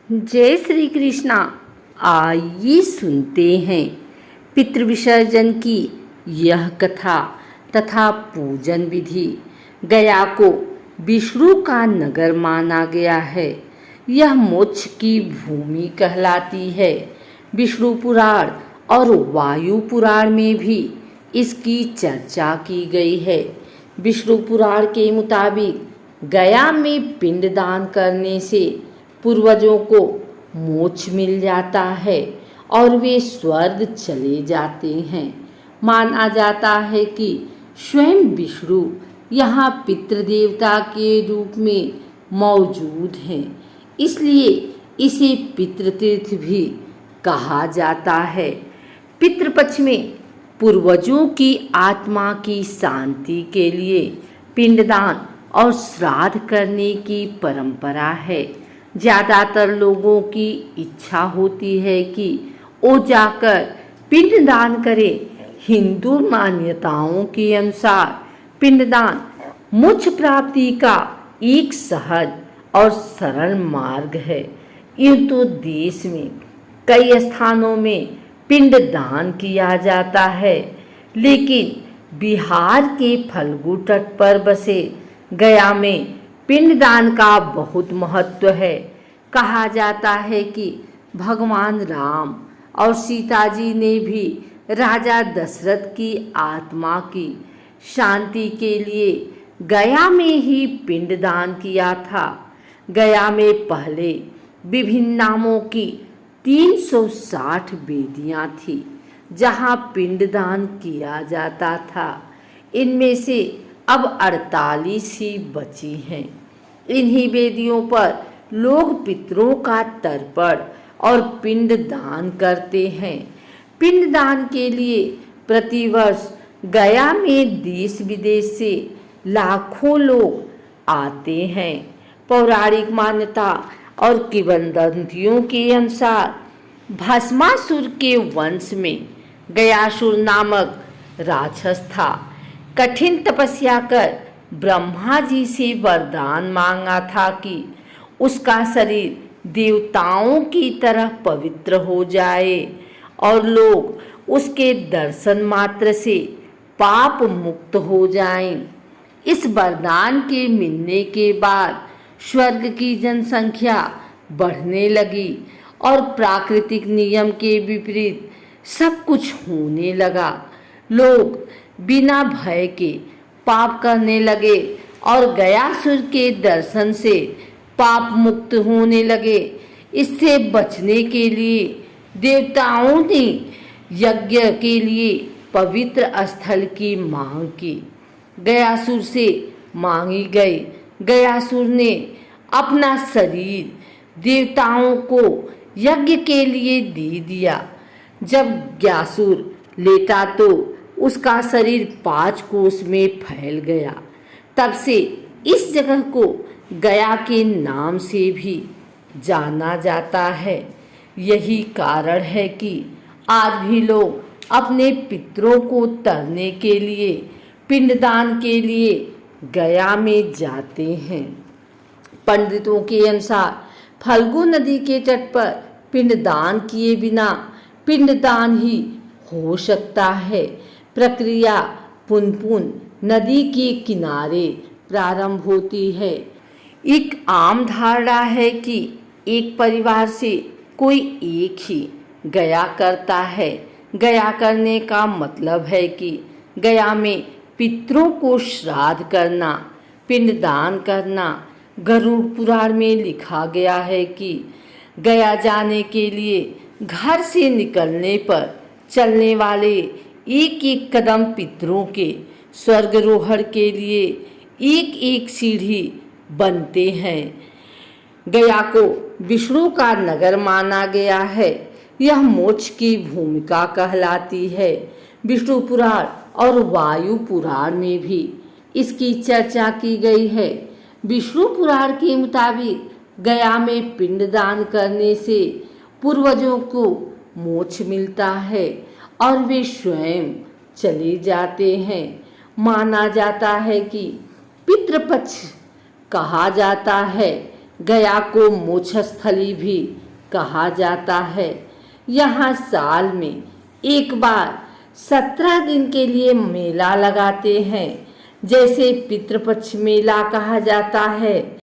जय श्री कृष्णा। आइए सुनते हैं पितृविसर्जन की यह कथा तथा पूजन विधि। गया को विष्णु का नगर माना गया है। यह मोक्ष की भूमि कहलाती है। विष्णु पुराण और वायु पुराण में भी इसकी चर्चा की गई है। विष्णु पुराण के मुताबिक गया में पिंडदान करने से पूर्वजों को मोक्ष मिल जाता है और वे स्वर्ग चले जाते हैं। माना जाता है कि स्वयं विष्णु यहाँ पितृदेवता के रूप में मौजूद हैं, इसलिए इसे पितृतीर्थ भी कहा जाता है। पितृपक्ष में पूर्वजों की आत्मा की शांति के लिए पिंडदान और श्राद्ध करने की परंपरा है। ज़्यादातर लोगों की इच्छा होती है कि वो जाकर पिंडदान करें। हिंदू मान्यताओं के अनुसार पिंडदान मोक्ष प्राप्ति का एक सहज और सरल मार्ग है। यूँ तो देश में कई स्थानों में पिंडदान किया जाता है, लेकिन बिहार के फल्गु तट पर बसे गया में पिंडदान का बहुत महत्व है। कहा जाता है कि भगवान राम और सीता जी ने भी राजा दशरथ की आत्मा की शांति के लिए गया में ही पिंडदान किया था। गया में पहले विभिन्न नामों की 360 वेदियां थी जहां पिंडदान किया जाता था। इनमें से अब 48 ही बची हैं। इन्हीं वेदियों पर लोग पितरों का तर्पण और पिंडदान करते हैं। पिंडदान के लिए प्रतिवर्ष गया में देश विदेश से लाखों लोग आते हैं। पौराणिक मान्यता और किंवदंतियों के अनुसार भस्मासुर के वंश में गयासुर नामक राक्षस था। कठिन तपस्या कर ब्रह्मा जी से वरदान मांगा था कि उसका शरीर देवताओं की तरह पवित्र हो जाए और लोग उसके दर्शन मात्र से पाप मुक्त हो जाएं। इस वरदान के मिलने के बाद स्वर्ग की जनसंख्या बढ़ने लगी और प्राकृतिक नियम के विपरीत सब कुछ होने लगा। लोग बिना भय के पाप करने लगे और गयासुर के दर्शन से पाप मुक्त होने लगे। इससे बचने के लिए देवताओं ने यज्ञ के लिए पवित्र स्थल की मांग की। गयासुर से मांगी गई। गयासुर ने अपना शरीर देवताओं को यज्ञ के लिए दे दिया। जब गयासुर लेटा तो उसका शरीर 5 कोस में फैल गया। तब से इस जगह को गया के नाम से भी जाना जाता है। यही कारण है कि आज भी लोग अपने पितरों को तरने के लिए पिंडदान के लिए गया में जाते हैं। पंडितों के अनुसार फल्गु नदी के तट पर पिंडदान किए बिना पिंडदान ही हो सकता है। प्रक्रिया पुनपुन नदी के किनारे प्रारंभ होती है। एक आम धारणा है कि एक परिवार से कोई एक ही गया करता है। गया करने का मतलब है कि गया में पितरों को श्राद्ध करना, पिंडदान करना। गरुड़ पुराण में लिखा गया है कि गया जाने के लिए घर से निकलने पर चलने वाले एक एक कदम पितरों के स्वर्गरोहण के लिए एक एक सीढ़ी बनते हैं। गया को विष्णु का नगर माना गया है। यह मोक्ष की भूमिका कहलाती है। विष्णु पुराण और वायु पुराण में भी इसकी चर्चा की गई है। विष्णु पुराण के मुताबिक गया में पिंडदान करने से पूर्वजों को मोक्ष मिलता है और वे स्वयं चले जाते हैं। माना जाता है कि पितृपक्ष कहा जाता है गया को मोक्षस्थली भी कहा जाता है। यहाँ साल में एक बार 17 दिन के लिए मेला लगाते हैं, जैसे पितृपक्ष मेला कहा जाता है।